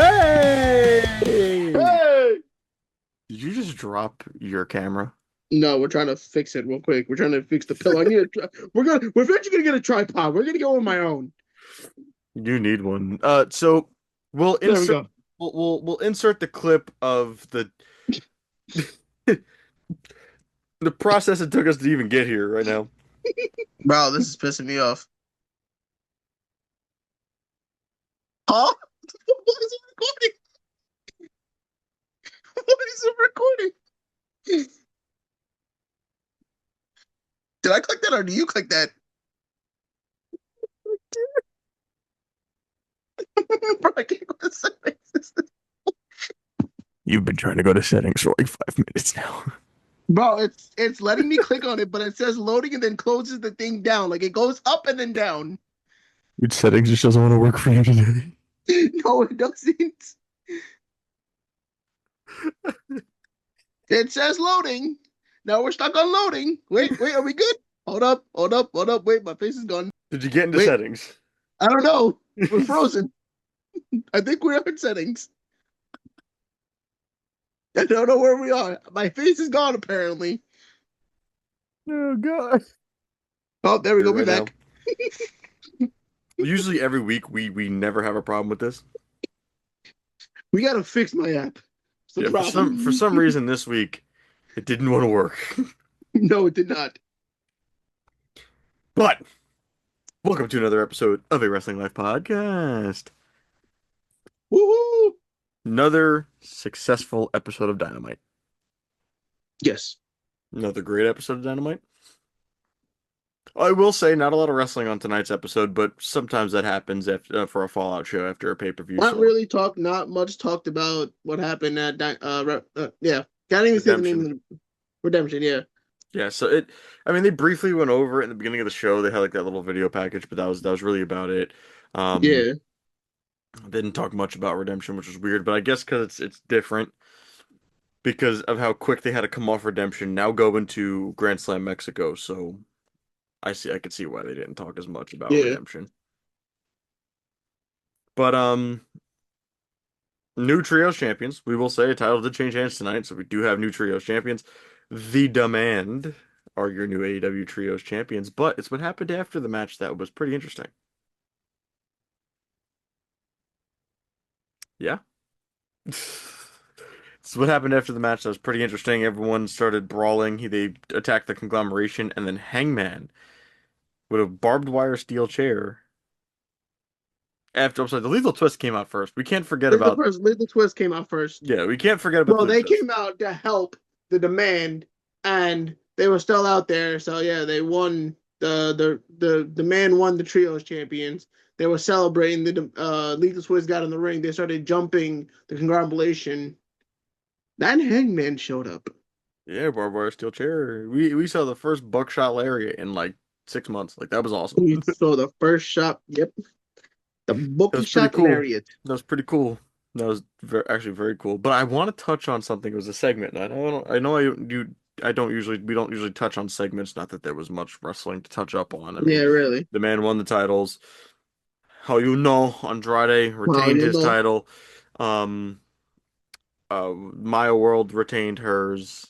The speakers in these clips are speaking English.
Hey! Hey! Did you just drop your camera? No, we're trying to fix it real quick. We're trying to fix the pillow. We're eventually gonna get a tripod. We're gonna go on my own. You need one. So we'll There we insert go. we'll insert the clip of the the process it took us to even get here right now. Bro, this is pissing me off. Huh? What is it recording? What is it recording? Did I click that or do you click that? Bro, I can't go to settings. You've been trying to go to settings for like 5 minutes now. Bro, it's letting me click on it, but it says loading and then closes the thing down. Like it goes up and then down. Your settings just doesn't want to work for you today. No, it doesn't. It says loading. Now we're stuck on loading. Wait, are we good? Hold up. Wait, my face is gone. Did you get into Wait, settings? I don't know. We're frozen. I think we're in settings. I don't know where we are. My face is gone, apparently. Oh God. Oh, there we Here go. We right now. back. Usually every week we never have a problem with this. We gotta fix my app. It's the Yeah, for problem. some reason this week it didn't want to work. No, it did not. But welcome to another episode of a Wrestling Life podcast. Woohoo! Another successful episode of Dynamite. Yes. Another great episode of Dynamite. I will say, not a lot of wrestling on tonight's episode, but sometimes that happens after for a Fallout show after a pay-per-view. So Not much talked about what happened at yeah. Can't even say the name of Redemption. the Redemption. Yeah, Yeah, so I mean, they briefly went over it in the beginning of the show. They had like that little video package, but that was really about it. Um, yeah, didn't talk much about Redemption, which was weird, but I guess because it's different because of how quick they had to come off Redemption, now go into Grand Slam Mexico. So I could see why they didn't talk as much about yeah. Redemption. But new trios champions. We will say a title did change hands tonight, so we do have new trios champions. The Demand are your new AEW trios champions, but it's what happened after the match that was pretty interesting. Yeah. It's what happened after the match that was pretty interesting. Everyone started brawling. They attacked the conglomeration, and then Hangman with a barbed wire steel chair. I'm sorry, the Lethal Twist came out first. We can't forget about, Lethal Twist came out first. yeah, we can't forget about the Well, Lethal they Twist. came out to help the Demand, and they were still out there. So yeah, they won. The man won the trios champions. They were celebrating. The Lethal Twist got in the ring. They started jumping the conglomeration. Then Hangman showed up. Yeah, barbed wire steel chair. We saw the first buckshot lariat in like 6 months. Like that was awesome. We saw the first shot. Yep, the That bookie was pretty shot cool. lariat. That was pretty cool. That was actually very cool. But I want to touch on something. It was a segment. I don't usually we don't usually touch on segments. Not that there was much wrestling to touch up on. I Yeah, mean, really. the man won the titles. How you know Andrade Wow, retained you his know, title. Um, Maya World retained hers.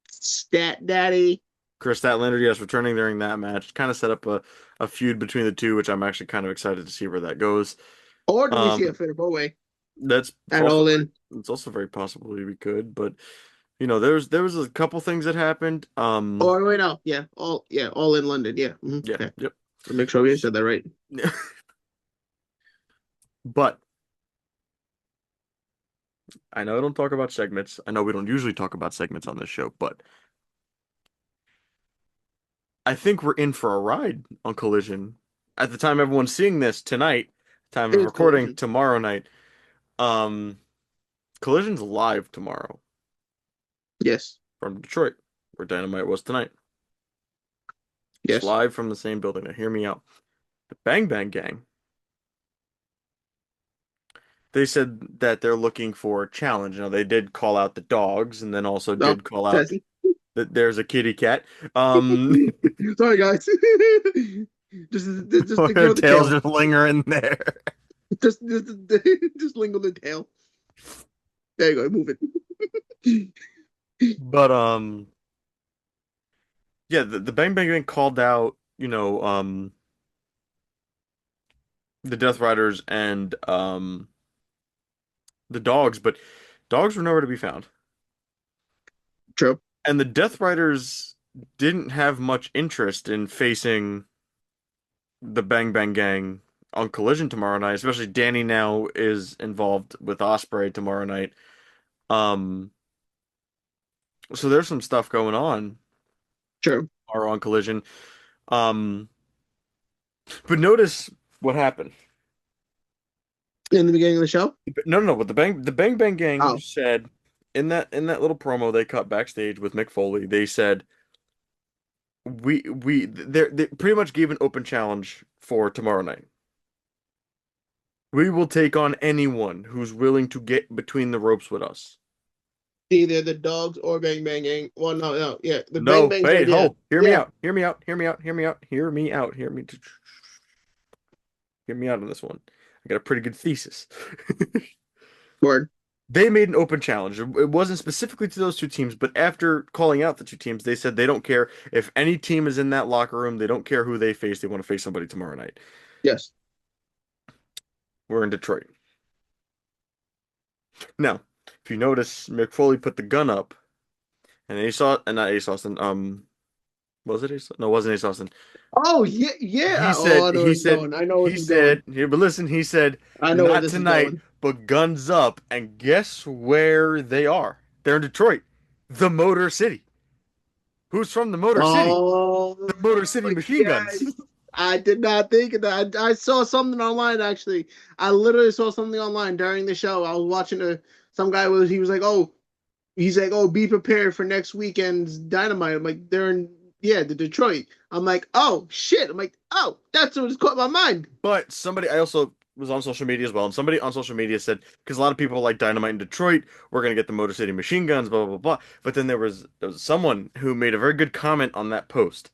Stat Daddy. Chris Statlander, yes, returning during that match. Kind of set up a feud between the two, which I'm actually kind of excited to see where that goes. Or do we see a Um, fatal four way that's at also All In? it's also very possible we could, but there was a couple things that happened. Or wait, no, All In London. Yeah, Yeah, okay. yep. I'll make sure we said that right. But I know I don't talk about segments. I know we don't usually talk about segments on this show, but I think we're in for a ride on Collision. At the time everyone's seeing this tonight, time It of is recording Collision. tomorrow night. Um, Collision's live tomorrow Yes, from Detroit, where Dynamite was tonight. It's yes. live from the same building. Now hear me out. The Bang Bang Gang. They said that they're looking for a challenge. Now they did call out the dogs, and then also No, did call out Tessie. that there's a kitty cat. Um, Sorry, guys. Just ignore the tails tail. just lingering there. just, just lingo the tail. There you go, move it. But yeah, the Bang Bang Gang called out, the Death Riders and the dogs, but dogs were nowhere to be found. True. And the Death Riders didn't have much interest in facing the Bang Bang Gang on Collision tomorrow night, especially Danny now is involved with Osprey tomorrow night. Um, so there's some stuff going on True. tomorrow on Collision. Um, but notice what happened. In the beginning of the show? No, no, no. What the Bang Bang Gang Oh, said in that little promo they cut backstage with Mick Foley, they said they pretty much gave an open challenge for tomorrow night. We will take on anyone who's willing to get between the ropes with us. either the dogs or Bang Bang Gang. Well, no, no, yeah, the Bang No, Bang wait, said, yeah, hold. Hear me yeah, out. Hear me out. Hear me out. Hear me out. Hear me out. Hear me out on this one. I got a pretty good thesis. word. They made an open challenge. It wasn't specifically to those two teams, but after calling out the two teams, they said they don't care if any team is in that locker room. They don't care who they face. They want to face somebody tomorrow night. Yes. We're in Detroit. Now, if you notice, Mick Foley put the gun up, and not Ace Austin. Was it Ace? No, it wasn't Ace Austin. Oh, yeah, He yeah. Oh, said, I know where he this is said, going. I know where he this is going. said, here, but listen, he said, I know where not this is tonight, going. but guns up. And guess where they are? They're in Detroit, the Motor City. Who's from the Motor City? Oh, The Motor City Machine Guns. yes. I did not think of that. I saw something online actually. I literally saw something online during the show. I was watching some guy was he was like, "Oh, he's like, "Oh, be prepared for next weekend's Dynamite." I'm like, "They're in the Detroit." I'm like, "Oh, shit." I'm like, "Oh, that's what caught my mind." But somebody, I also was on social media as well, and somebody on social media said, because a lot of people like Dynamite in Detroit, we're gonna get the Motor City Machine Guns, blah blah blah. But then there was someone who made a very good comment on that post.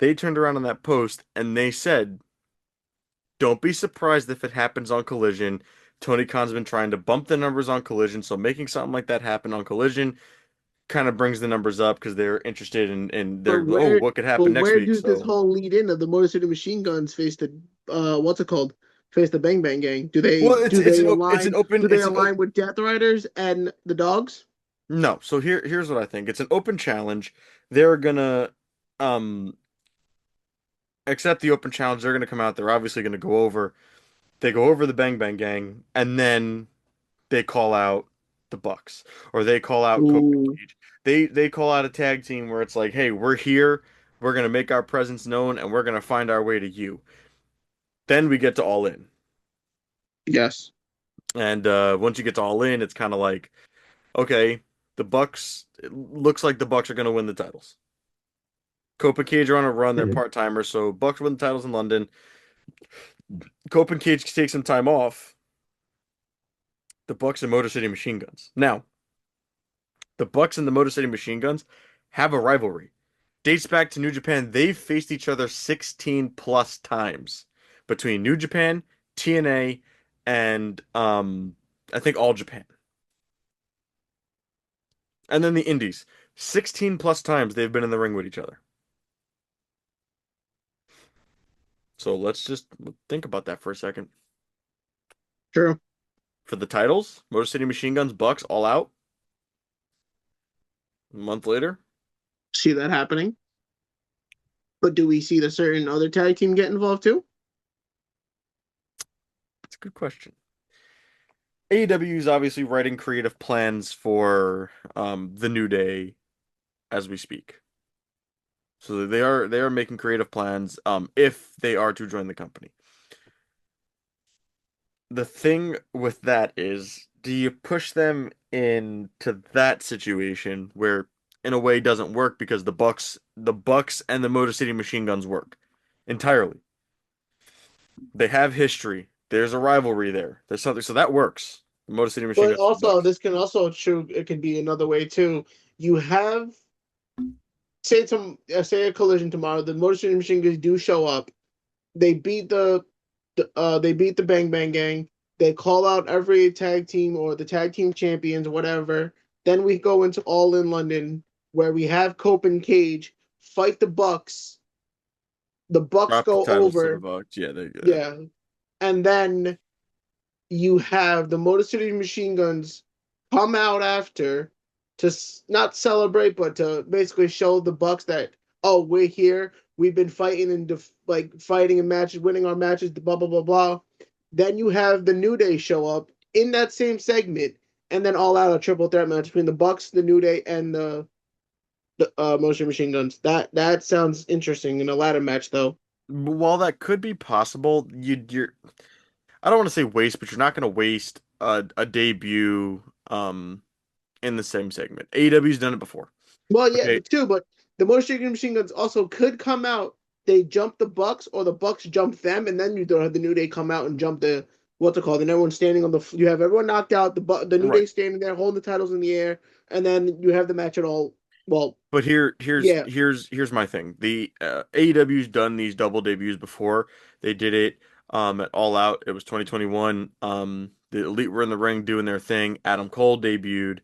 They turned around on that post and they said, "Don't be surprised if it happens on Collision. Tony Khan's been trying to bump the numbers on Collision, so making something like that happen on Collision kind of brings the numbers up because they're interested in But their oh, where what could but happen next where week." does this So whole lead in of the Motor City Machine Guns face the what's it called? Face the Bang Bang Gang. Do they well, do it's they an it's an align open do they it's an align with Death Riders and the dogs? no. So here's what I think. It's an open challenge. They're gonna um accept the open challenge. They're gonna come out. They're obviously gonna go over. They go over the Bang Bang Gang, and then they call out the Bucks or they call out Kobe Ooh, Cage. They call out a tag team where it's like, hey, we're here. We're gonna make our presence known, and we're gonna find our way to you. Then we get to All In, yes. and once you get to All In, it's kind of like, okay, the Bucks. It looks like the Bucks are gonna win the titles. Cope and Cage are on a run. They're Mhm. part-timers, so Bucks win the titles in London. Cope and Cage take some time off. The Bucks and Motor City Machine Guns. Now, the Bucks and the Motor City Machine Guns have a rivalry. Dates back to New Japan. They've faced each other 16 plus times between New Japan, TNA, and I think All Japan. And then the Indies. 16 plus times they've been in the ring with each other. So let's just think about that for a second. True. For the titles, Motor City Machine Guns, Bucks, all out. A month later, See that happening. But do we see the certain other tag team get involved too? that's a good question. AEW is obviously writing creative plans for the New Day as we speak. So they are making creative plans if they are to join the company. The thing with that is, do you push them into that situation where in a way doesn't work because the Bucks and the Motor City Machine Guns work entirely. They have history. There's a rivalry there. There's something so that works. The Motor City Machine But Guns and the also, Bucks. this can also true. It can be another way too. You have say a collision tomorrow. The Motor City Machine Guns do show up. They beat the they beat the Bang Bang Gang. They call out every tag team or the tag team champions, whatever. Then we go into All in London, where we have Cope and Cage fight the Bucks. The Bucks Drop the go titles to the over, Bucks. Yeah, yeah, and then you have the Motor City Machine Guns come out after to not celebrate, but to basically show the Bucks that, oh, we're here. We've been fighting and like fighting in matches, winning our matches. Blah blah blah blah. Then you have the New Day show up in that same segment, and then all out a triple threat match between the Bucks, the New Day, and the Motion Machine Guns. That sounds interesting in a ladder match, though. while that could be possible, you're I don't want to say waste, but you're not going to waste a debut in the same segment. AEW's done it before. Well, yeah, Okay, too, but the Motor Machine Guns also could come out. They jump the Bucks, or the Bucks jump them, and then you don't have the New Day come out and jump the what's it called? And everyone's standing on the. You have everyone knocked out. The New right. Day standing there holding the titles in the air, and then you have the match at all. Well, But yeah, here's my thing. The AEW's done these double debuts before. They did it at All Out. It was 2021. The Elite were in the ring doing their thing. Adam Cole debuted.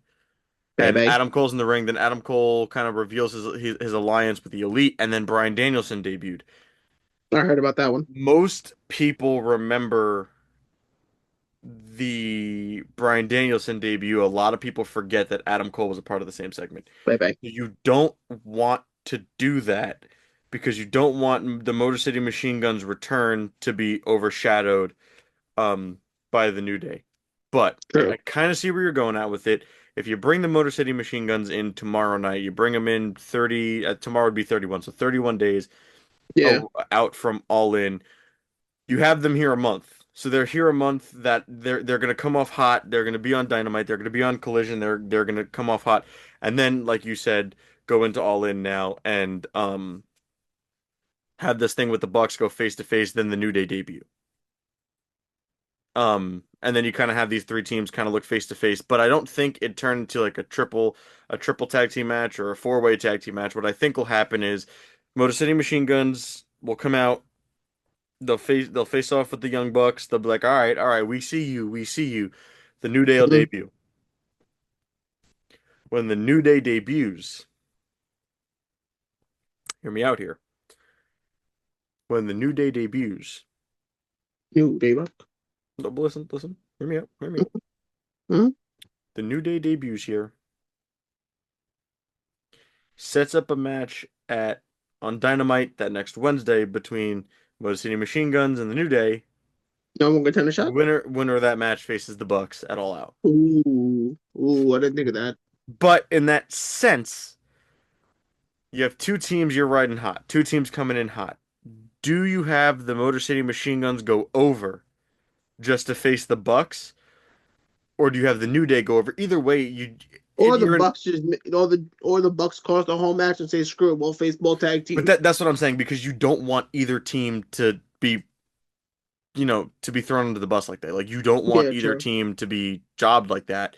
bye Then bye. Adam Cole's in the ring. Then Adam Cole kind of reveals his alliance with the Elite, and then Bryan Danielson debuted. I heard about that one. Most people remember the Bryan Danielson debut. A lot of people forget that Adam Cole was a part of the same segment. Bye bye. You don't want to do that because you don't want the Motor City Machine Guns return to be overshadowed um by the New Day. But I True. kind of see where you're going at with it. If you bring the Motor City Machine Guns in tomorrow night, you bring them in 30, tomorrow would be 31, so 31 days Yeah. out from All In. You have them here a month. So they're here a month that they're gonna come off hot. They're gonna be on Dynamite. They're gonna be on Collision. They're gonna come off hot, and then like you said, go into All In now and have this thing with the Bucks go face to face. Then the New Day debut. And then you kind of have these three teams kind of look face to face. But I don't think it turned into like a triple tag team match or a four-way tag team match. What I think will happen is Motor City Machine Guns will come out. They'll face off with the Young Bucks. They'll be like, all right, we see you, we see you. The New Day will Mhm. debut. When the New Day debuts, hear me out here. When the New Day debuts, You, baby. no, listen, hear me out, hear me out. Mhm. The New Day debuts here, sets up a match at on Dynamite that next Wednesday between Motor City Machine Guns and the New Day. No one gonna turn a shot. Winner of that match faces the Bucks at All Out. Ooh, I didn't think of that. But in that sense, you have two teams you're riding hot, two teams coming in hot. Do you have the Motor City Machine Guns go over just to face the Bucks, or do you have the New Day go over? Either way, if Or the you're in, Bucks just or the Bucks cost a whole match and say screw it, we'll face both tag but teams. that's what I'm saying because you don't want either team to be to be thrown under the bus like that. Like you don't want Yeah, either true, team to be jobbed like that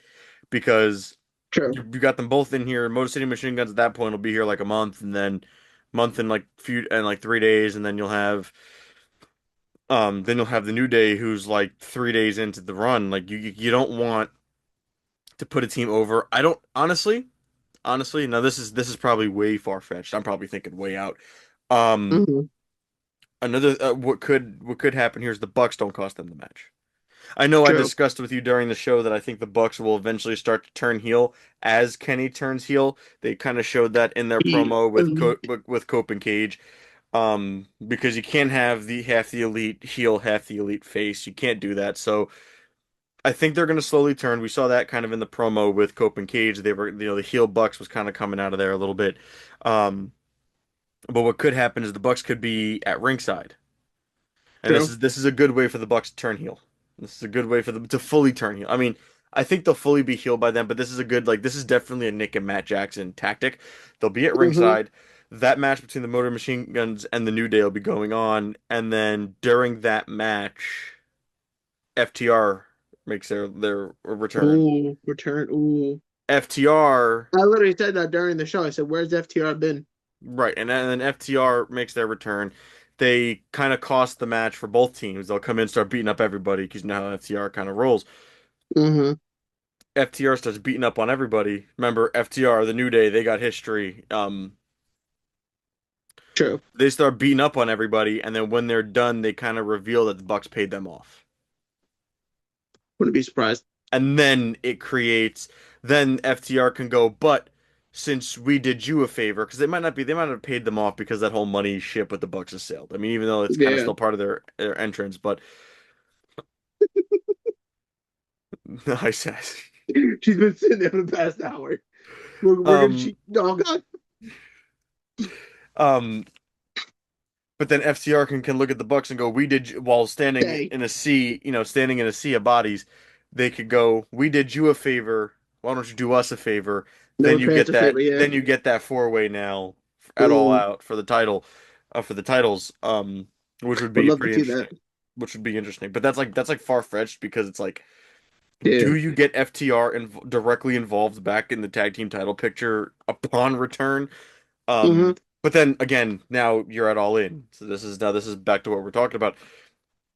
because true. you got them both in here. Motor City Machine Guns at that point will be here like a month and then month and like few and like 3 days and then you'll have the New Day who's like 3 days into the run. Like you don't want to put a team over. I don't honestly, now this is probably way far-fetched. I'm probably thinking way out. Um Hmm. Another what could happen here is the Bucks don't cost them the match. I know I True. discussed with you during the show that I think the Bucks will eventually start to turn heel as Kenny turns heel. They kind of showed that in their The promo with elite. Cope and Cage. Because you can't have the half the elite heel, half the elite face. You can't do that. So I think they're going to slowly turn. We saw that kind of in the promo with Cope and Cage. They were, the heel Bucks was kind of coming out of there a little bit. Um, but what could happen is the Bucks could be at ringside. And this True. is this is a good way for the Bucks to turn heel. This is a good way for them to fully turn heel. I mean, I think they'll fully be healed by then, but this is definitely a Nick and Matt Jackson tactic. They'll be at Hmm. ringside. That match between the Motor Machine Guns and the New Day will be going on, and then during that match, FTR makes their return. Ooh, return. Ooh. FTR, I literally said that during the show. I said, "Where's FTR been?" right, and then FTR makes their return. they kind of cost the match for both teams. They'll come in, start beating up everybody because you know how FTR kind of rolls. Mm-hmm. FTR starts beating up on everybody. Remember, FTR, the New Day, they got history. True. They start beating up on everybody, and then when they're done, they kind of reveal that the Bucks paid them off. Wouldn't be surprised. And then it creates, then FTR can go, but since we did you a favor, because they might not have paid them off because that whole money ship with the Bucks has sailed. I mean, even though it's kind of Yeah. still part of their entrance, but I said, She's been sitting there for the past hour. We're gonna um, cheat. Oh God. um, but then FTR can look at the Bucks and go, "We did," while standing Hey, in a sea, standing in a sea of bodies. They could go, "We did you a favor. Why don't you do us a favor?" never pay us a favor. Yeah. Then you get that four-way now at All Ooh, Out for the title, for the titles, which would would be love to pretty see that. interesting. Which would be interesting, but that's like far-fetched because it's like, Yeah. do you get FTR directly involved back in the tag team title picture upon return? Mm-hmm. But then again, now you're at All In. So this is back to what we're talking about.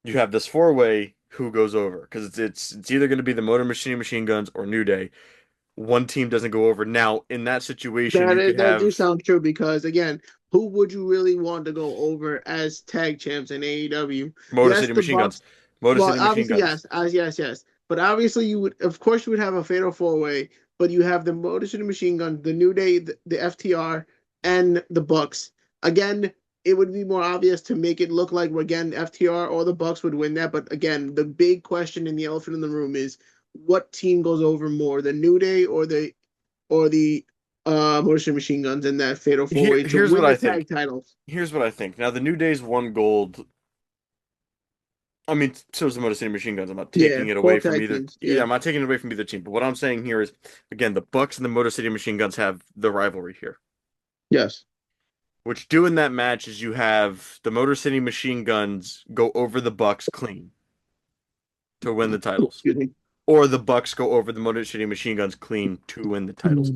You have this four-way who goes over because it's either going to be the Motor Machine Guns or New Day. One team doesn't go over. Now, in that situation, you could That do have sound true because again, who would you really want to go over as tag champs in AEW? Motor Yes, City the Machine Guns. Bucks. Motor Well, City Machine obviously Guns. yes, as yes. But obviously you would, of course, you would have a fatal four way. But you have the Motor City Machine Gun, the New Day, the FTR, and the Bucks. Again, it would be more obvious to make it look like again FTR or the Bucks would win that. But again, the big question and the elephant in the room is what team goes over more, the New Day or the Motor City Machine Guns in that fatal four way to Here's what win I the think. tag titles. Here's what I think. Now, the New Day's won gold. I mean, so is the Motor City Machine Guns. I'm not Yeah, taking it away both from tag either. teams. Yeah, Yeah. I'm not taking it away from either team. But what I'm saying here is, again, the Bucks and the Motor City Machine Guns have the rivalry here. Yes. Which do in that match is you have the Motor City Machine Guns go over the Bucks clean to win the titles, Excuse me. or the Bucks go over the Motor City Machine Guns clean to win the titles.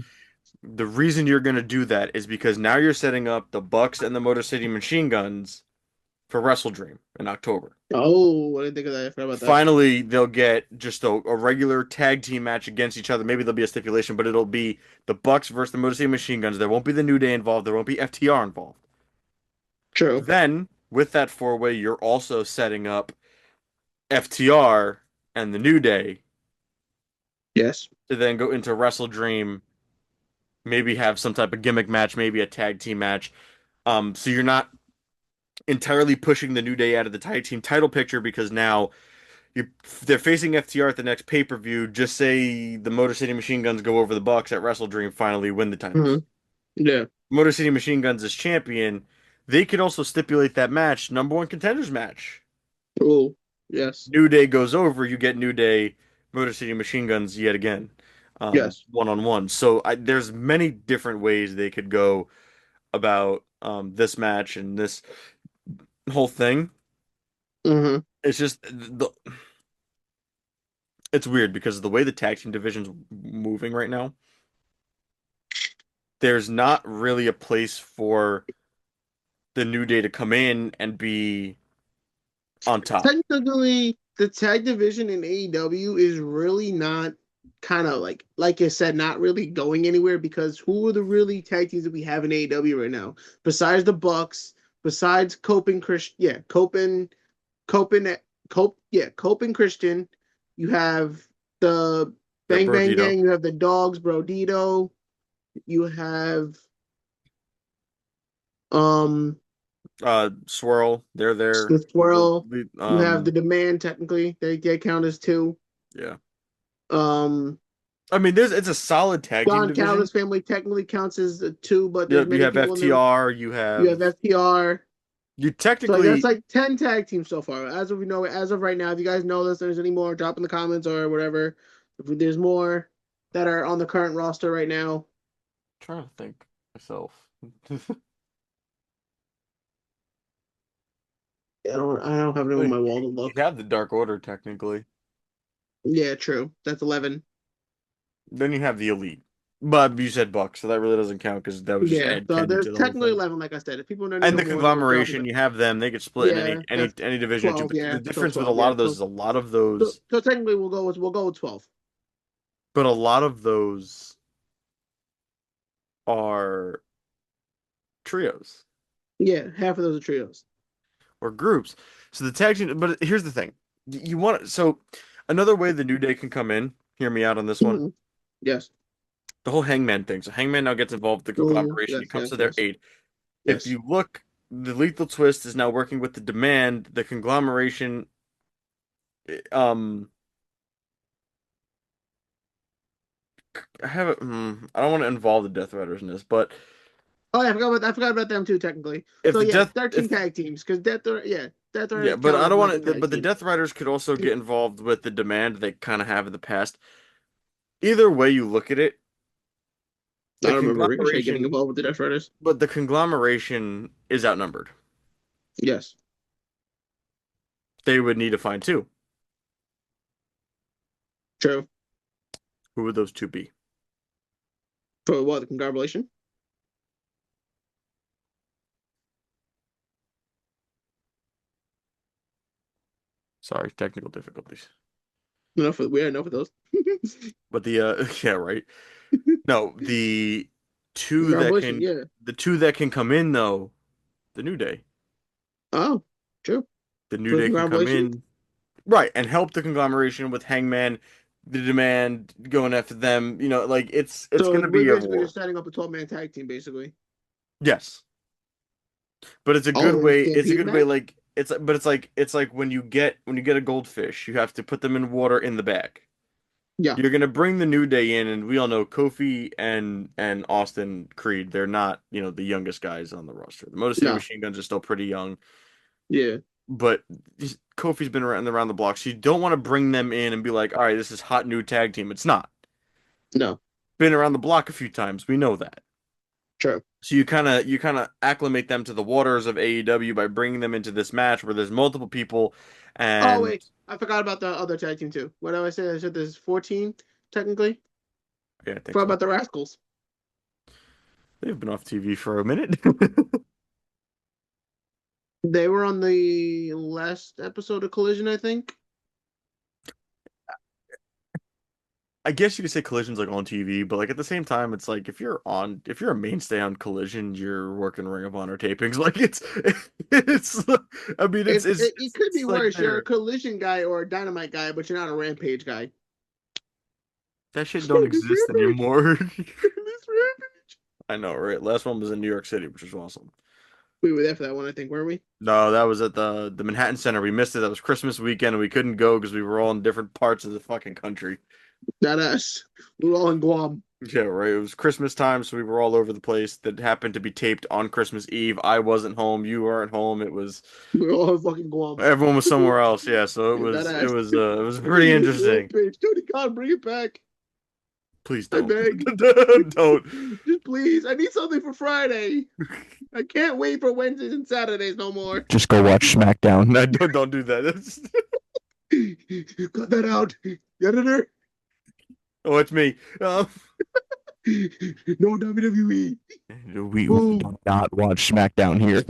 The reason you're going to do that is because now you're setting up the Bucks and the Motor City Machine Guns for Wrestle Dream in October. Oh, I didn't think of that. I forgot about that. Finally, they'll get just a regular tag team match against each other. Maybe there'll be a stipulation, but it'll be the Bucks versus the Motor City Machine Guns. There won't be the New Day involved. There won't be FTR involved. True. Then, with that four-way, you're also setting up FTR and the New Day Yes. to then go into Wrestle Dream, maybe have some type of gimmick match, maybe a tag team match. So you're not entirely pushing the New Day out of the tag team title picture because now they're facing FTR at the next pay-per-view. Just say the Motor City Machine Guns go over the Bucks at Wrestle Dream, finally win the titles. Hmm. Yeah. Motor City Machine Guns is champion. They could also stipulate that match, number one contenders match. Oh, yes. New Day goes over, you get New Day, Motor City Machine Guns yet again, Yes. one on one. So there's many different ways they could go about this match and this whole thing. Hmm. It's just it's weird because the way the tag team division's moving right now, there's not really a place for the New Day to come in and be on top. Technically, the tag division in AEW is really not kind of like I said, not really going anywhere because who are the really tag teams that we have in AEW right now? Besides the Bucks, besides Cope and Christian, yeah, Cope and Cope and Christian. You have the Yeah, Bang Bang Brodito, Gang. You have the Dogs, Brodito. You have um Swirl, they're there. the Swirl. You have the Um, Demand. Technically, they count as two. yeah. Um, I mean, it's a solid tag team Don division. Callis family technically counts as a two, but there's Yep, you many have people in the. FTR, You have FTR. you So like, that's technically like 10 tag teams so far. As of we know, as of right now, if you guys know this, there's any more, drop in the comments or whatever. If there's more that are on the current roster right now. trying to think myself. I don't have it Well, on my wall to you look. have the Dark Order technically. Yeah, true. That's 11. Then you have the Elite. But you said Bucks, so that really doesn't count because that would just Yeah, add so Kenny there's to the whole technically thing. 11, like I said. If people need And no the more, they'll drop conglomeration, it. you have them; they get split in Yeah, that's any division too. 12. But Yeah, the so difference with a 12. lot Yeah, of those so is a lot of those, technically we'll go with 12. but a lot of those are trios Yeah, half of those are trios. or groups. So the tag team, but here's the thing: you want so another way the New Day can come in. Hear me out on this one. Hmm. Yes. The whole Hangman thing. So Hangman now gets involved with the Oh, conglomeration. He yes, comes yes, to their yes, aid. If yes. you look, the Lethal Twist is now working with the Demand. The conglomeration, um, I have I don't want to involve the Death Riders in this, but Oh, yeah, I forgot about them too, technically. if So the yeah, Death, 13 if tag teams because Death yeah, Riders but count I as don't like a want to. tag But the team. Death Riders could also get involved with the Demand. They kind of have in the past. Either way you look at it, I the remember Ricochet getting conglomeration, involved with the Death Riders. but the conglomeration is outnumbered. Yes, They would need to find two. true. Who would those two be? For what, the conglomeration? Sorry, technical difficulties. We had enough of those. But the yeah, right. No, Conglomeration, yeah. the two that can come in though, the New Day. Oh, true. The New For the Day can come conglomeration. in, right, and help the conglomeration with Hangman, the Demand going after them. Like it's So gonna we're be a basically war. just setting up a 12-man tag team, basically. Yes, but it's a Oh, good in a way. It's a Stampede good way. match? Like it's like when you get a goldfish, you have to put them in water in the bag. Yeah, You're gonna bring the New Day in, and we all know Kofi and Austin Creed. They're not the youngest guys on the roster. The Motor City no, Machine Guns are still pretty young, yeah, but Kofi's been around the block, so you don't want to bring them in and be like, all right, this is hot new tag team. It's not. no, Been around the block a few times. We know that. true. So you kind of acclimate them to the waters of AEW by bringing them into this match where there's multiple people, Oh, and wait, I forgot about the other tag team, too. What did I say? I said there's 14, technically. yeah, I think Forgot so. about the Rascals. They've been off TV for a minute. They were on the last episode of Collision, I think. I guess you could say Collision's like on TV, but like at the same time, it's like if you're a mainstay on Collision, you're working Ring of Honor tapings. Like it's, I mean, It, it, it could be it's like worse. You're a there. Collision guy or a Dynamite guy, but you're not a Rampage guy. That shit don't This exist Rampage! anymore. This Rampage! I know, right? Last one was in New York City, which was awesome. We were there for that one, I think, weren't we? No, that was at the Manhattan Center. We missed it. That was Christmas weekend, and we couldn't go because we were all in different parts of the fucking country. Not us. We were all in Guam. Yeah, right. It was Christmas time, so we were all over the place. That happened to be taped on Christmas Eve. I wasn't home. You weren't home. It was We were all in fucking Guam. Everyone was somewhere else. Yeah, so Not us. it was pretty interesting. Rampage. Tony Khan, bring it back. Please I don't. beg. Don't. Just please. I need something for Friday. I can't wait for Wednesdays and Saturdays no more. Just go watch SmackDown. No, don't do that. Cut that out. Editor. Oh, it's me. No WWE. We Boom. do not watch SmackDown here.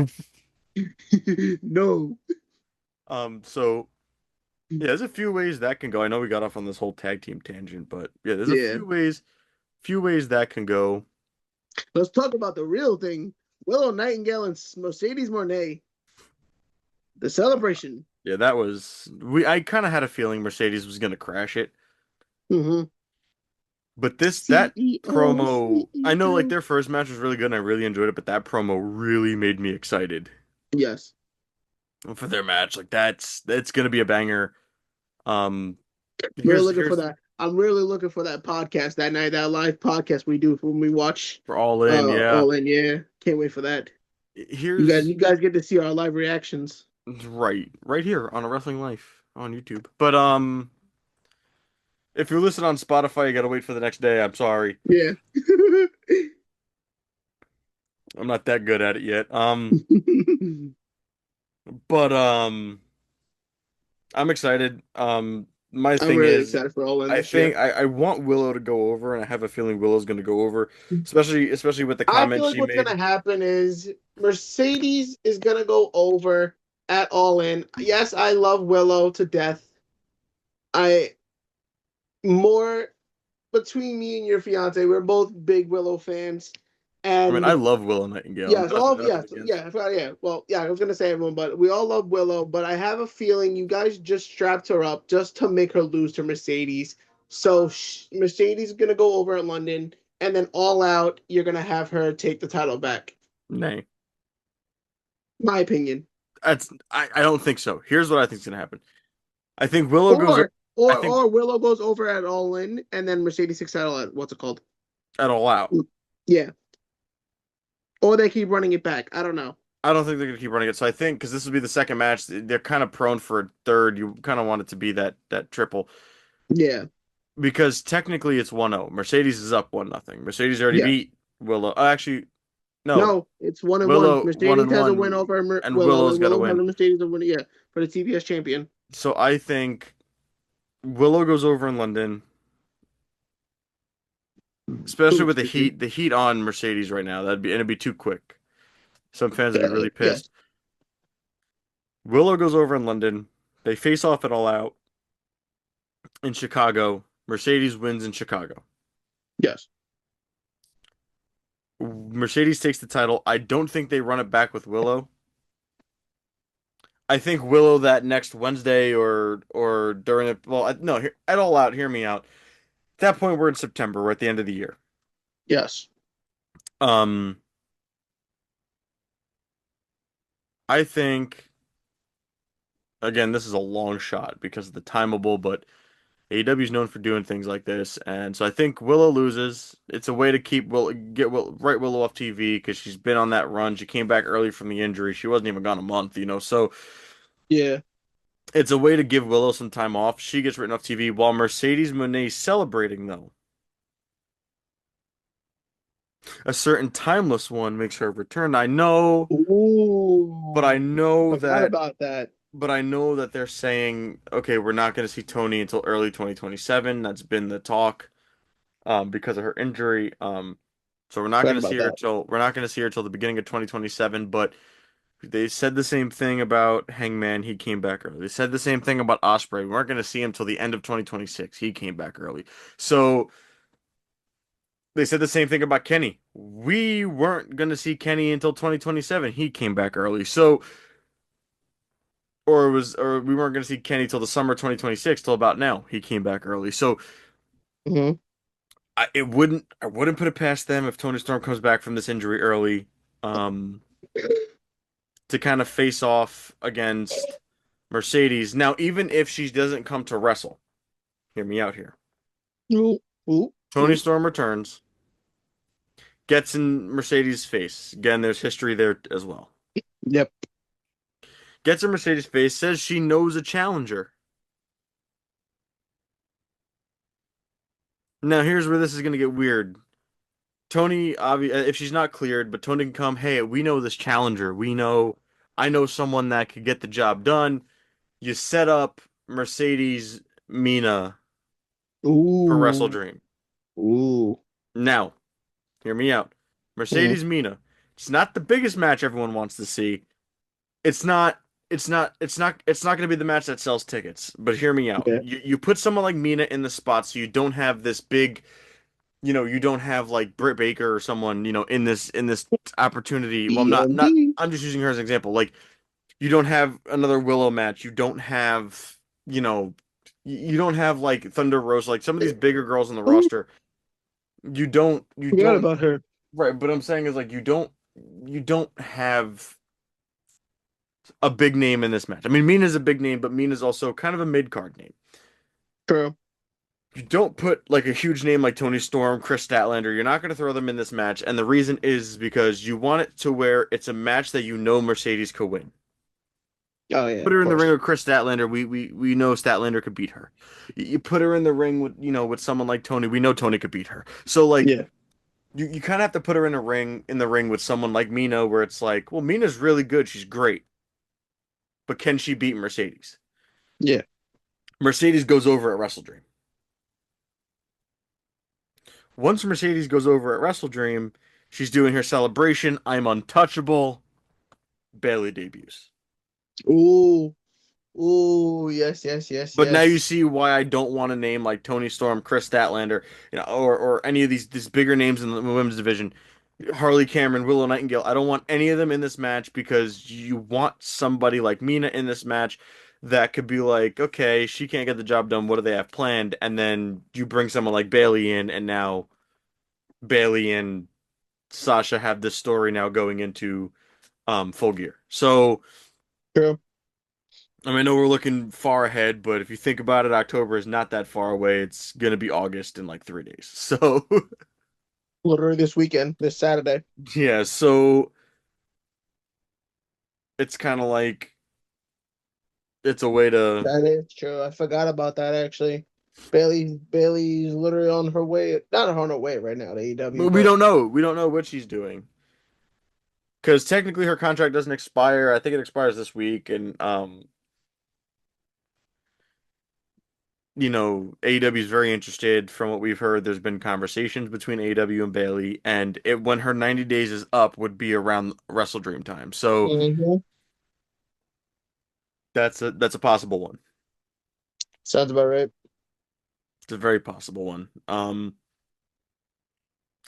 No. So yeah, there's a few ways that can go. I know we got off on this whole tag team tangent, but yeah, there's a Yeah. few ways that can go. Let's talk about the real thing. Willow Nightingale and Mercedes Moné. The celebration. Yeah, I kind of had a feeling Mercedes was gonna crash it. Mm-hmm. But that CEO, promo, I know like CEO. their first match was really good and I really enjoyed it, but that promo really made me excited Yes. for their match. Like that's gonna be a banger. Um Really here's looking for here's that. I'm really looking for that podcast that night, that live podcast we do when we watch for All In, yeah. All In. Yeah. Can't wait for that. You guys Here's you guys get to see our live reactions. right here on a Wrestling Life on YouTube. But if you're listening on Spotify, you gotta wait for the next day. I'm sorry. Yeah. I'm not that good at it yet. But I'm excited. my I'm thing really is, excited for All In I this year. think I want Willow to go over, and I have a feeling Willow's going to go over, especially with the I feel comment like she what's made. gonna happen is Mercedes is gonna go over at All In. Yes, I love Willow to death. I more between me and your fiance, we're both big Willow fans, I mean, I and love Willow Nightingale. yes, all Nothing yes, against. yeah, I forgot, yeah. Well, yeah, I was gonna say everyone, but we all love Willow. But I have a feeling you guys just strapped her up just to make her lose to Mercedes. So Mercedes is gonna go over at London, and then All Out, you're gonna have her take the title back. Nay, My opinion. I don't think so. Here's what I think is going to happen. I think Willow goes. Or I think or Willow goes over at All In, and then Mercedes takes title at what's it called? at All Out. Yeah. Or they keep running it back. I don't know. I don't think they're going to keep running it. So I think because this will be the second match, they're kind of prone for a third. You kind of want it to be that triple Yeah. because technically it's 1-0. Mercedes is up 1-0. Mercedes already Yes. beat Willow. Actually, no. No, it's 1-1. Willow one Mercedes and has a win one, over and Willow, Willow's and got to Willow has win. a Mercedes a win. Yeah, for the TBS champion. So I think Willow goes over in London, especially with Oops, excuse me. the heat on Mercedes right now. It'd be too quick. Some fans would be really Yes. pissed. Willow goes over in London. They face off at All Out in Chicago. Mercedes wins in Chicago. Yes. Mercedes takes the title. I don't think they run it back with Willow. I think Willow that next Wednesday or during it. Well, no, at All Out. Hear me out. At that point, we're in September. We're at the end of the year. Yes. Um, I think again, this is a long shot because of the timeable, but AEW is known for doing things like this, and so I think Willow loses. It's a way to keep Willow off TV because she's been on that run. She came back early from the injury. She wasn't even gone a month, so Yeah. it's a way to give Willow some time off. She gets written off TV while Mercedes Monet's celebrating though. A certain timeless one makes her return. But I Ooh. know Forgot that about that. they're saying, okay, we're not going to see Tony until early 2027. That's been the talk, because of her injury. So Forgot about that. we're not going to see her till the beginning of 2027. But they said the same thing about Hangman. He came back early. They said the same thing about Osprey. We weren't going to see him till the end of 2026. He came back early. So they said the same thing about Kenny. We weren't going to see Kenny until 2027. He came back early. So or we weren't going to see Kenny till the summer 2026 till about now. He came back early. So Hmm. I wouldn't put it past them if Tony Storm comes back from this injury early, um, to kind of face off against Mercedes. Now, even if she doesn't come to wrestle, hear me out here. Ooh. Ooh. Tony Ooh. Storm returns, gets in Mercedes' face. Again, there's history there as well. Yep. Gets in Mercedes' face, says she knows a challenger. Now, here's where this is going to get weird. If she's not cleared, but Tony can come, hey, we know this challenger. I know someone that could get the job done. You set up Mercedes Mina for Wrestle Ooh. Dream. Ooh. Now, hear me out. Hmm. Mercedes Mina. It's not the biggest match everyone wants to see. It's not. It's not going to be the match that sells tickets. But hear me out. Yeah. You put someone like Mina in the spot so you don't have this big. You don't have like Britt Baker or someone, in this opportunity. Well, I'm not. EMD. I'm just using her as an example. Like you don't have another Willow match. You don't have, you don't have like Thunder Rosa, like some of these bigger girls on the Ooh. roster. You Forgot don't, about her. right. But I'm saying is like you don't have a big name in this match. I mean, Mina's a big name, but Mina's also kind of a mid card name. True. You don't put like a huge name like Tony Storm, Chris Statlander. You're not going to throw them in this match, and the reason is because you want it to where it's a match that Mercedes could win. Oh yeah, Put of her in the ring course. with Chris Statlander. We know Statlander could beat her. You put her in the ring with with someone like Tony. We know Tony could beat her. So like Yeah. you kind of have to put her in the ring with someone like Mina, where it's like, well, Mina's really good. She's great, but can she beat Mercedes? Yeah. Mercedes goes over at Wrestle Dream. Once Mercedes goes over at Wrestle Dream, she's doing her celebration. I'm untouchable. Bailey debuts. Ooh, ooh, yes, yes, yes, But now you yes. see why I don't want to name like Tony Storm, Chris Statlander, or any of these bigger names in the women's division. Harley Cameron, Willow Nightingale. I don't want any of them in this match because you want somebody like Mina in this match that could be like, okay, she can't get the job done. What do they have planned? And then you bring someone like Bailey in, and now Bailey and Sasha have this story now going into Full Gear. So True. I know we're looking far ahead, but if you think about it, October is not that far away. It's gonna be August in like 3 days. So Literally this weekend, this Saturday. yeah, so it's kind of like it's a way to. That is true. I forgot about that actually. Bailey's literally on her way, not on her way right now to AEW, We but don't know. We don't know what she's doing because technically her contract doesn't expire. I think it expires this week, and AEW is very interested. From what we've heard, there's been conversations between AEW and Bailey, and when her 90 days is up, would be around Wrestle Dream time. So mhm. that's a possible one. Sounds about right. It's a very possible one.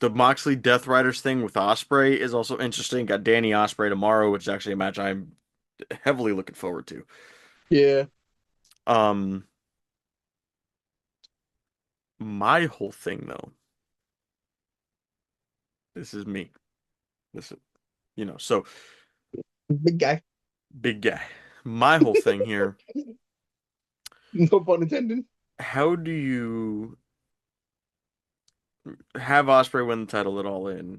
The Moxley Death Riders thing with Osprey is also interesting. Got Danny Osprey tomorrow, which is actually a match I'm heavily looking forward to. Yeah. Um, my whole thing though, this is me. This is, so Big guy. big guy. My whole thing here, No pun intended. how do you have Osprey win the title at All In?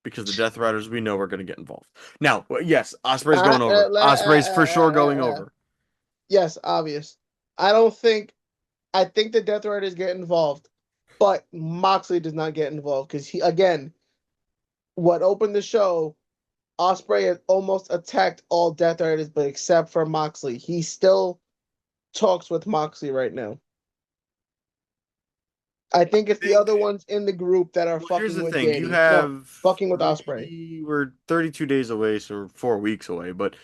Because the Death Riders we know are going to get involved. Now, yes, Osprey's going over. Osprey's for sure going over. Yes, obvious. I don't think I think the Death Riders get involved, but Moxley does not get involved because he again, what opened the show, Osprey had almost attacked all Death Riders, but except for Moxley. He still talks with Moxley right now. I think it's the Think other ones in the group that are Well, here's fucking the with thing. You Danny. No, have fucking with Osprey. we're 32 days away, so we're 4 weeks away, but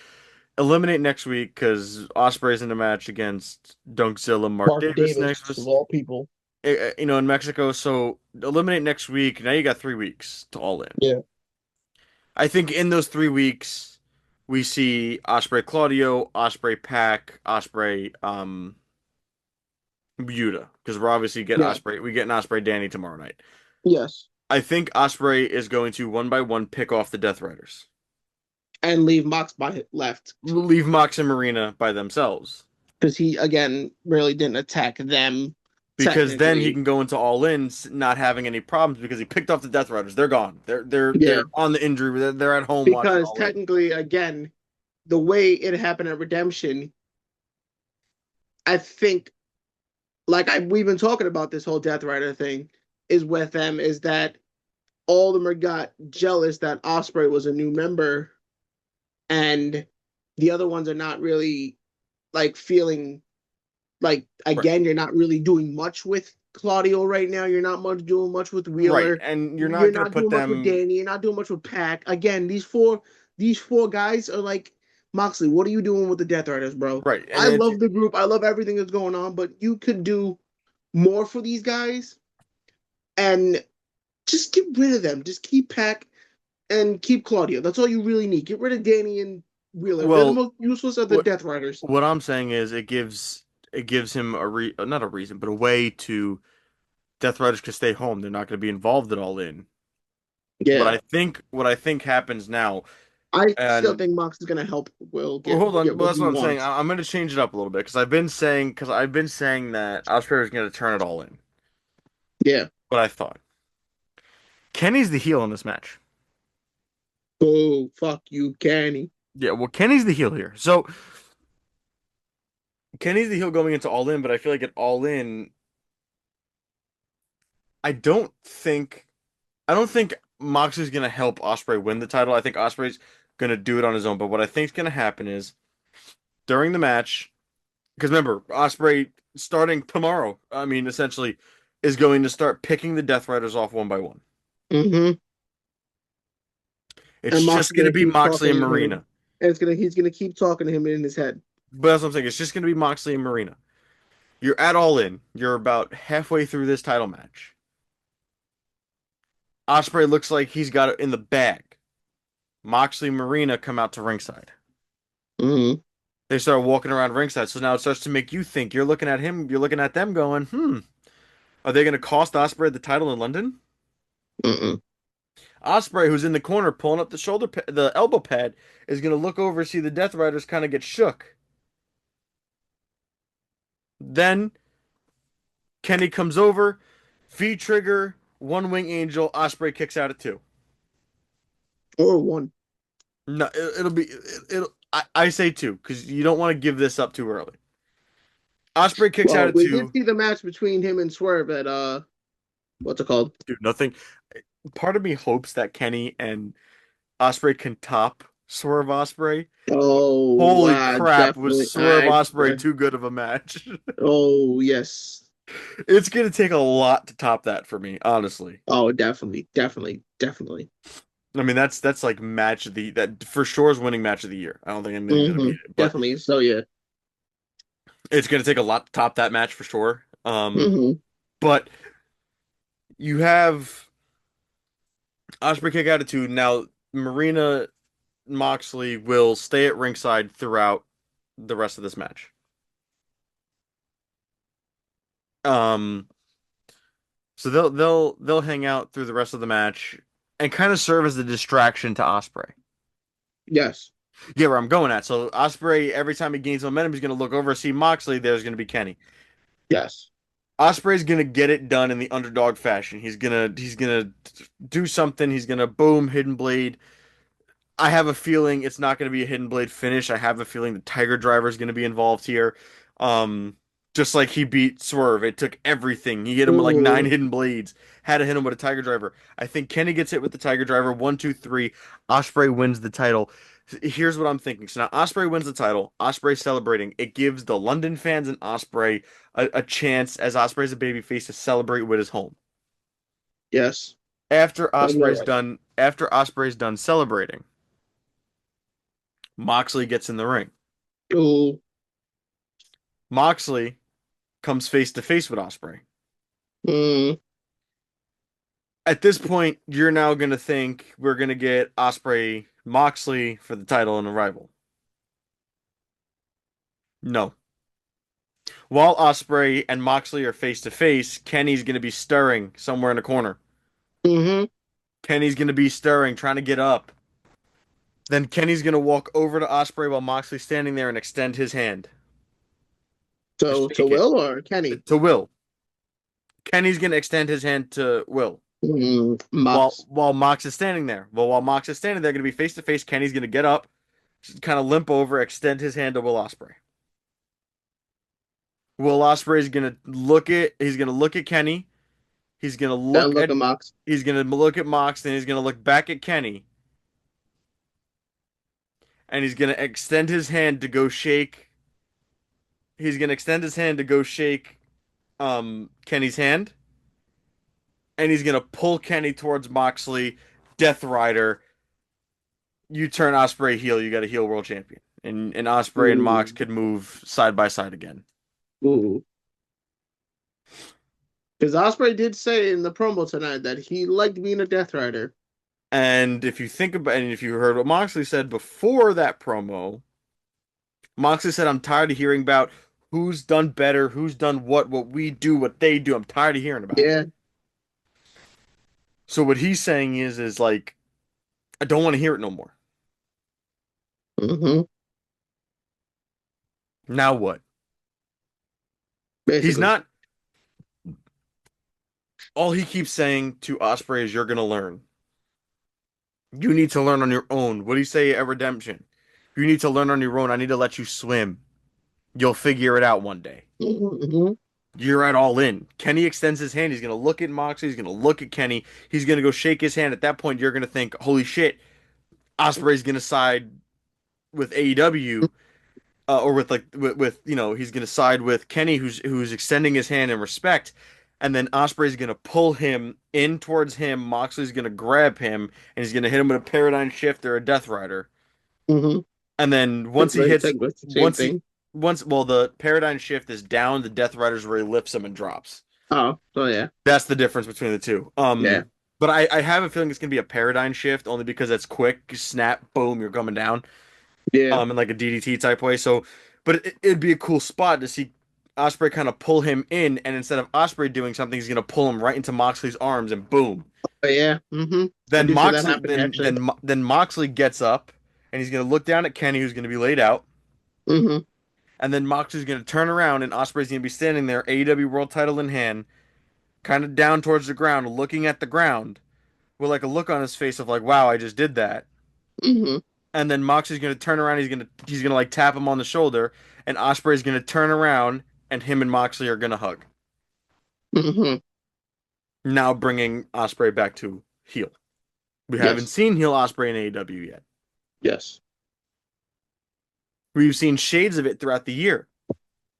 eliminate next week because Osprey's in a match against Dunkzilla Mark Mark Davis Davis, next of us, all people. in Mexico. So eliminate next week. Now you got 3 weeks to All In. Yeah. I think in those 3 weeks, we see Osprey Claudio, Osprey Pac, Osprey Yuta because we're obviously get Yeah. Osprey. We get an Osprey Danny tomorrow night. Yes. I think Osprey is going to one by one pick off the Death Riders. And leave Mox by left. Leave Mox and Marina by themselves. Because he again really didn't attack them Because then he technically. can go into All In not having any problems because he picked off the Death Riders. They're gone. They're Yeah. on the injury. They're at home watching Because All In. technically, again, the way it happened at Redemption, I think, we've been talking about this whole Death Rider thing, is with them is that all of them got jealous that Osprey was a new member, and the other ones are not really feeling like Right. again, you're not really doing much with Claudio right now. You're not much doing much with Right. Wheeler. And you're You're not gonna not put doing much with them Danny. You're not doing much with Pac. Again, these four guys are like Moxley. What are you doing with the Death Riders, bro? right. And I it's love the group. I love everything that's going on, but you could do more for these guys and just get rid of them. Just keep Pac and keep Claudio. That's all you really need. Get rid of Danny and Wheeler. They're the well, most useless of the what Death Riders. what I'm saying is it gives him not a reason, but a way to Death Riders can stay home. They're not going to be involved at All In. Yeah. What I think happens now, I still and think Mox is gonna help Will well, hold get on. Well, what that's he what I'm saying. wants. I'm going to change it up a little bit because I've been saying that Osprey is going to turn it all in. Yeah. What I thought. Kenny's the heel in this match. Oh, fuck you, Kenny. Yeah, well, Kenny's the heel here. So Kenny's the heel going into All In, but I feel like at All In, I don't think I don't think Moxley's going to help Osprey win the title. I think Osprey's going to do it on his own. But what I think is going to happen is during the match, Because remember, Osprey starting tomorrow, I mean, essentially, is going to start picking the Death Riders off one by one. Mm-hmm. It's And just Moxley's going to gonna be keep Moxley talking and to him, Marina. and he's gonna keep talking to him in his head. But that's what I'm saying. It's just going to be Moxley and Marina. You're at All In. You're about halfway through this title match. Osprey looks like he's got it in the bag. Moxley and Marina come out to ringside. Mm-hmm. They start walking around ringside. So now it starts to make you think. You're looking at him. You're looking at them going, are they going to cost Osprey the title in London? Mm-mm. Osprey, who's in the corner pulling up the elbow pad, is going to look over, see the Death Riders kind of get shook. Then Kenny comes over, V trigger, one wing angel. Osprey kicks out at two. Or one. No, it'll be it'll. I say two because you don't want to give this up too early. Osprey kicks out Well, at we did two. see the match between him and Swerve at what's it called? Dude, nothing. Part of me hopes that Kenny and Osprey can top Swerve Osprey. Oh, Holy crap, was definitely. Swerve Osprey too good of a match? Oh, yes. It's gonna take a lot to top that for me, honestly. Oh, definitely, definitely, definitely. I mean, that's like match of the that for sure is winning match of the year. I don't think anything's gonna Mm-hmm. beat it, but Definitely. So yeah. it's gonna take a lot to top that match for sure. Mm-hmm. But you have Osprey kick attitude now. Marina Moxley will stay at ringside throughout the rest of this match. Um, so they'll hang out through the rest of the match and kind of serve as a distraction to Osprey. Yes. Yeah, where I'm going at. So Osprey, every time he gains momentum, he's gonna look over, see Moxley. There's gonna be Kenny. Yes. Osprey's gonna get it done in the underdog fashion. He's gonna do something. He's gonna boom hidden blade. I have a feeling it's not going to be a hidden blade finish. I have a feeling the Tiger Driver is going to be involved here. Um, just like he beat Swerve, it took everything. He hit him with like nine Mm-hmm. hidden blades. Had to hit him with a Tiger Driver. I think Kenny gets hit with the Tiger Driver. One, two, three. Osprey wins the title. Here's what I'm thinking. So now Osprey wins the title. Osprey celebrating. It gives the London fans and Osprey a chance, as Osprey's a babyface, to celebrate with his home. Yes. You're right. After Osprey's done celebrating, Moxley gets in the ring. Ooh. Moxley comes face to face with Osprey. Mm. At this point, you're now going to think we're going to get Osprey Moxley for the title and a rival. No. While Osprey and Moxley are face to face, Kenny's going to be stirring somewhere in the corner. Mm-hmm. Kenny's going to be stirring, trying to get up. Then Kenny's going to walk over to Osprey while Moxley's standing there and extend his hand. Just To shake it. Will or Kenny? To Will. Kenny's going to extend his hand to Will. while Mox. while Mox is standing there. Well, while Mox is standing there, going to be face to face. Kenny's going to get up, kind of limp over, extend his hand to Will Ospreay. Will Ospreay is going to look at. He's going to look at Kenny. He's going to Then look look at. at Mox. He's going to look at Mox, and he's going to look back at Kenny, and he's going to extend his hand to go shake. He's going to extend his hand to go shake Kenny's hand, and he's going to pull Kenny towards Moxley, Death Rider. You turn Osprey heel, you got a heel world champion. And Osprey and Mox Ooh. could move side by side again. Ooh. Because Osprey did say in the promo tonight that he liked being a Death Rider. And if you think about and if you heard what Moxley said before that promo, Moxley said, I'm tired of hearing about who's done better, who's done what we do, what they do. I'm tired of hearing about it. Yeah. So what he's saying is like, I don't want to hear it no more. Mm-hmm. Now what? He's Basically. not all he keeps saying to Osprey is you're gonna learn. You need to learn on your own. What do you say at Redemption? You need to learn on your own. I need to let you swim. You'll figure it out one day. Mm-hmm. You're at All In. Kenny extends his hand. He's going to look at Moxley. He's going to look at Kenny. He's going to go shake his hand. At that point, you're going to think, holy shit, Osprey's going to side with AEW. or with like with he's gonna side with Kenny, who's extending his hand in respect, and then Osprey's gonna pull him in towards him. Moxley's gonna grab him, and he's gonna hit him with a paradigm shift or a Death Rider. Mm-hmm. And then It's very technical. It's the same thing. well, the paradigm shift is down, the Death Rider's where he lifts him and drops. Oh, so yeah, That's the difference between the two. yeah, But I have a feeling it's gonna be a paradigm shift only because it's quick, snap, boom, you're coming down. yeah. In like a DDT type way. So, but it'd be a cool spot to see Osprey kind of pull him in, and instead of Osprey doing something, he's gonna pull him right into Moxley's arms, and boom. But yeah, mm-hmm. I Then do see that Moxley, happening actually. then Moxley gets up, and he's gonna look down at Kenny, who's gonna be laid out, Mm-hmm. and then Moxley's gonna turn around, and Osprey's gonna be standing there, AEW World Title in hand, kind of down towards the ground, looking at the ground, with like a look on his face of like, "Wow, I just did that." Mm-hmm. And then Moxley's gonna turn around. He's gonna like tap him on the shoulder, and Osprey's gonna turn around, and him and Moxley are gonna hug. Mm-hmm. Now bringing Osprey back to heel. We haven't Yes. seen heel Osprey in AEW yet. Yes. We've seen shades of it throughout the year.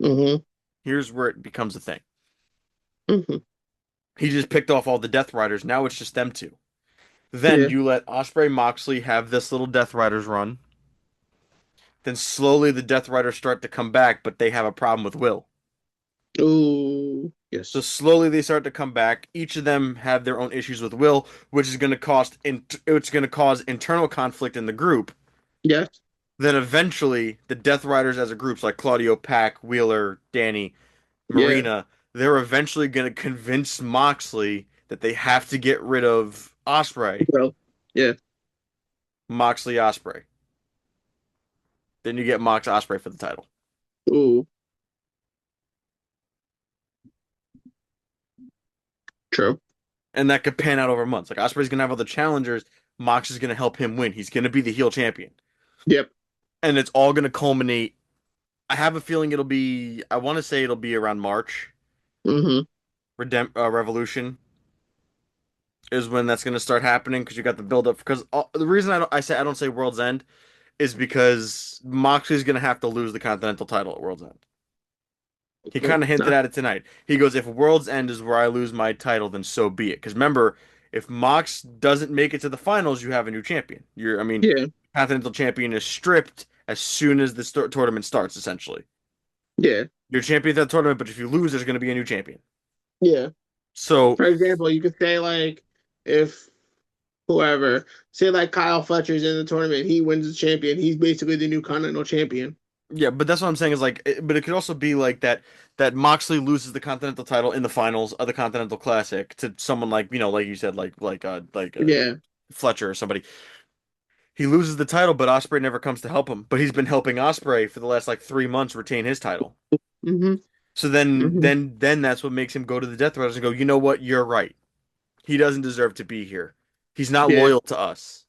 Mm-hmm. Here's where it becomes a thing. Mm-hmm. He just picked off all the Death Riders. Now it's just them two. Then Yeah. you let Osprey Moxley have this little Death Riders run. Then slowly the Death Riders start to come back, but they have a problem with Will. Oh, So yes. slowly they start to come back. Each of them have their own issues with Will, which is going to cause internal conflict in the group. Yes. Then eventually the Death Riders as a group, like Claudio, Pack, Wheeler, Danny, Yeah. Marina, they're eventually going to convince Moxley that they have to get rid of Osprey. Well, yeah. Moxley Osprey. Then you get Mox Osprey for the title. Ooh, true. And that could pan out over months. Like Osprey's going to have other challengers. Mox is going to help him win. He's going to be the heel champion. Yep. And it's all going to culminate. I have a feeling I want to say it'll be around March. Mm-hmm. Revolution is when that's going to start happening because you got the build up. Because the reason I don't say World's End is because Moxley's going to have to lose the Continental title at World's End. He kind of hinted Nah. at it tonight. He goes, if World's End is where I lose my title, then so be it. Because remember, if Mox doesn't make it to the finals, you have a new champion. Yeah. Continental champion is stripped as soon as the tournament starts, essentially. Yeah. You're champion at the tournament, but if you lose, there's going to be a new champion. Yeah. So, For example, you could say like if whoever, say like Kyle Fletcher's in the tournament, he wins the champion. He's basically the new Continental champion. yeah, but that's what I'm saying is like, but it could also be like that Moxley loses the Continental title in the finals of the Continental Classic to someone like like you said, Yeah. Fletcher or somebody. He loses the title, but Osprey never comes to help him. But he's been helping Osprey for the last like 3 months retain his title. Mm-hmm. So then, Mm-hmm. then, then that's what makes him go to the Death Riders and go, you know what? You're right. He doesn't deserve to be here. He's not Yeah. loyal to us.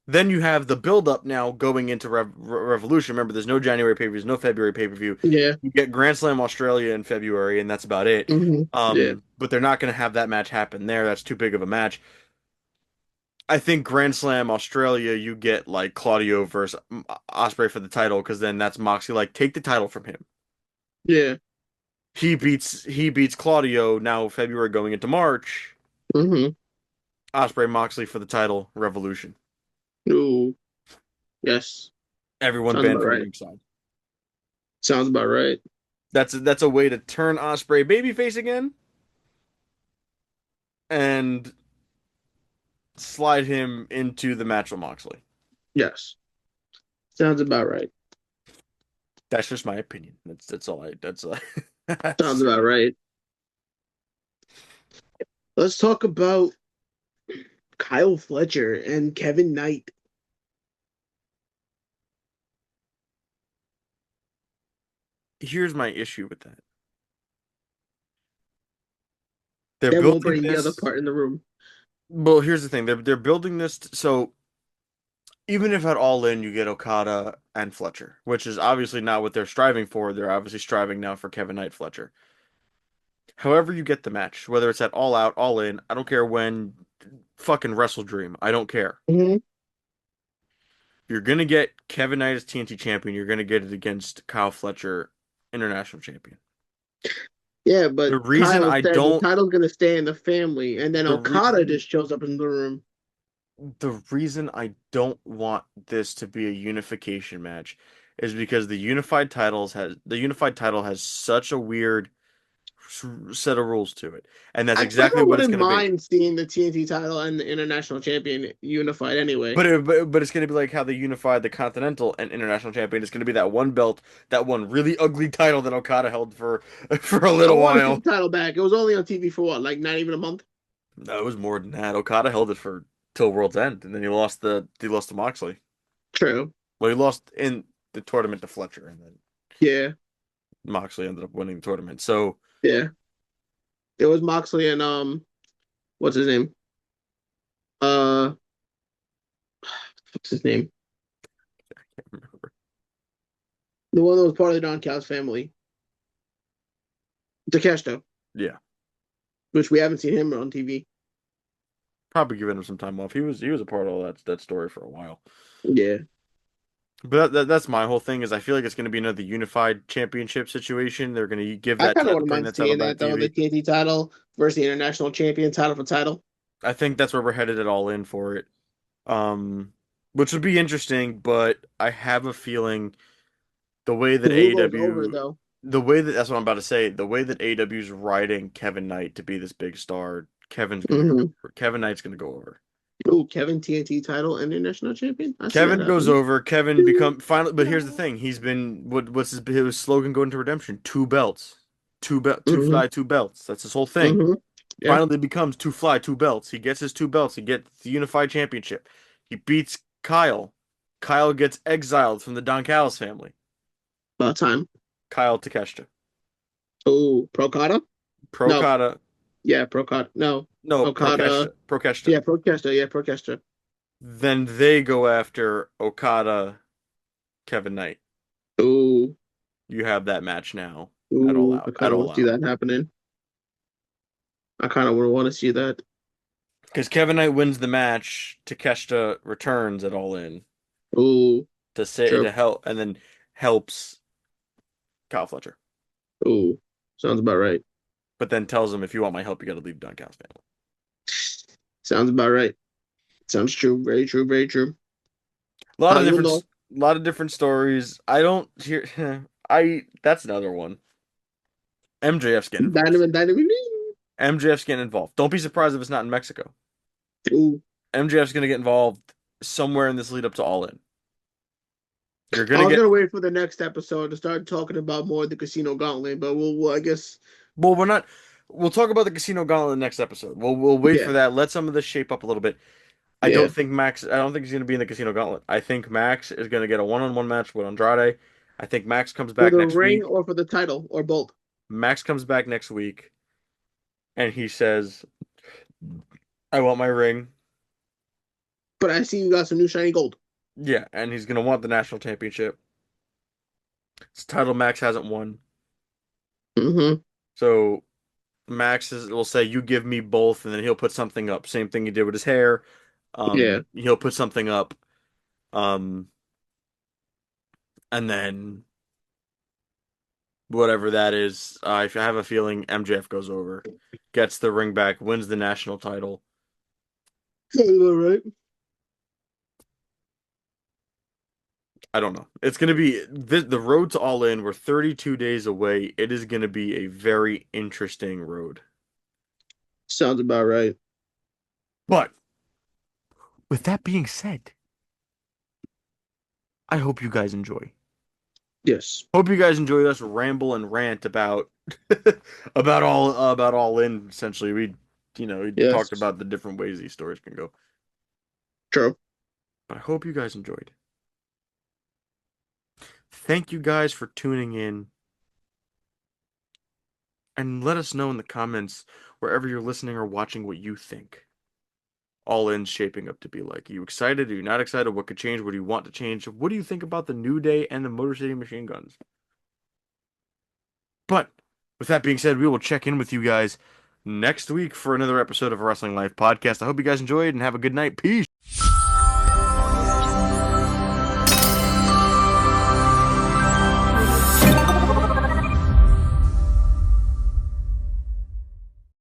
Then you have the build up now going into Revolution. Remember, there's no January pay-per-views, no February pay-per-view. Yeah. You get Grand Slam Australia in February, and that's about it. Mm-hmm. Yeah. But they're not going to have that match happen there. That's too big of a match. I think Grand Slam Australia, you get like Claudio versus Osprey for the title, because then that's Moxie like take the title from him. Yeah. He beats Claudio now February going into March. Mm-hmm. Osprey Moxley for the title, Revolution. Ooh. Yes. Everyone Sounds banned about from right. ringside. Sounds about right. That's a way to turn Osprey babyface again and slide him into the match with Moxley. Yes. Sounds about right. That's just my opinion. That's all I that's Sounds that's, about right. Let's talk about Kyle Fletcher and Kevin Knight. here's my issue with that. They're Then we'll building bring the other this. part in the room. Well, here's the thing. They're building this so even if at All In you get Okada and Fletcher, which is obviously not what they're striving for. They're obviously striving now for Kevin Knight Fletcher. However you get the match, whether it's at All Out, All In, I don't care when, fucking Wrestle Dream, I don't care. Mm-hmm. You're gonna get Kevin Knight as TNT champion. You're gonna get it against Kyle Fletcher, international champion. Yeah, but The reason Kyle I said the don't title's gonna stay in the family, and then the Okada reason just shows up in the room. the reason I don't want this to be a unification match is because the unified title has such a weird set of rules to it, and that's I exactly personally what it's wouldn't gonna be. mind seeing the TNT title and the international champion unified anyway. But it's gonna be like how they unified the Continental and International Champion. It's gonna be that one belt, that one really ugly title that Okada held for for a I little want to see the while. title back. It was only on TV for what, like not even a month? No, it was more than that. Okada held it for till World's End, and then he lost to Moxley. True. Well, he lost in the tournament to Fletcher, and then Yeah, Moxley ended up winning the tournament. So yeah. It was Moxley and what's his name? Uh, what's his name? I can't remember. The one that was part of the Don Callis family, Takeshita, Yeah, which we haven't seen him on TV. probably giving him some time off. He was a part of all that story for a while. Yeah, But that's my whole thing is I feel like it's going to be another unified championship situation. They're going to give I that kind of title, wouldn't bring mind that title seeing back that to though. The TV. TNT title versus the international champion, title for title. I think that's where we're headed at All In for it. Um, which would be interesting, but I have a feeling the way that Who goes over AEW, though? the way that that's what I'm about to say, the way that AEW is writing Kevin Knight to be this big star, Mm-hmm. Kevin Knight's gonna go over. Oh, Kevin TNT title and international champion. I see that Kevin goes happening. over. Kevin become finally, but here's the thing: he's been what's his slogan going to redemption? Two belts, two Mm-hmm. fly, two belts. That's his whole thing. Mm-hmm. Yeah, Finally becomes two fly, two belts. He gets his two belts. He gets the unified championship. He beats Kyle. Kyle gets exiled from the Don Callis family. about time. Kyle Takeshita. Oh, Procada? Pro No, Kata. yeah, Procada. No, No, Okada. Prokeshta. Prokeshta. Yeah, Prokesta. Yeah, Prokesta. Then they go after Okada, Kevin Knight. Ooh, You have that match now at All ooh, I Out. At kind of All want to see Out. that happening. I kind of would want to see that. Because Kevin Knight wins the match, Takeshita returns at All In Ooh, to say true. to help, and then helps Kyle Fletcher. Ooh, sounds about right. But then tells him, if you want my help, you got to leave Don Callis family. Sounds about right. Sounds true. Very true. Very true. A lot of Even different, though lot of different stories. I don't hear. I That's another one. MJF's getting involved. Dynamite. MJF's getting involved. Don't be surprised if it's not in Mexico. Ooh, MJF's gonna get involved somewhere in this lead up to All In. You're I gonna was get gonna wait for the next episode to start talking about more of the Casino Gauntlet, but I guess, well. We're not. We'll talk about the Casino Gauntlet in the next episode. We'll wait yeah, for that. Let some of this shape up a little bit. I yeah, don't think Max. I don't think he's gonna be in the Casino Gauntlet. I think Max is gonna get a one-on-one match with Andrade. I think Max comes for back the next ring week. or for the title or both. Max comes back next week, and he says, "I want my ring." But I see you got some new shiny gold. Yeah, and he's gonna want the national championship. It's a title Max hasn't won. Mm-hmm. So will say, "You give me both," and then he'll put something up. Same thing he did with his hair. Yeah. He'll put something up. Um, and then whatever that is, I have a feeling MJF goes over, gets the ring back, wins the national title. All right. I don't know. It's gonna be the road to All In. We're 32 days away. It is gonna be a very interesting road. Sounds about right. But with that being said, I hope you guys enjoy. Yes. Hope you guys enjoyed us ramble and rant about about all in. Essentially, we talked Yes. about the different ways these stories can go. True. But I hope you guys enjoyed. Thank you guys for tuning in, and let us know in the comments wherever you're listening or watching what you think all in's shaping up to be like. Are you excited? Are you not excited? What could change? What do you want to change? What do you think about the New Day and the Motor City Machine Guns? But with that being said, we will check in with you guys next week for another episode of Wrestling Life Podcast. I hope you guys enjoyed and have a good night. Peace.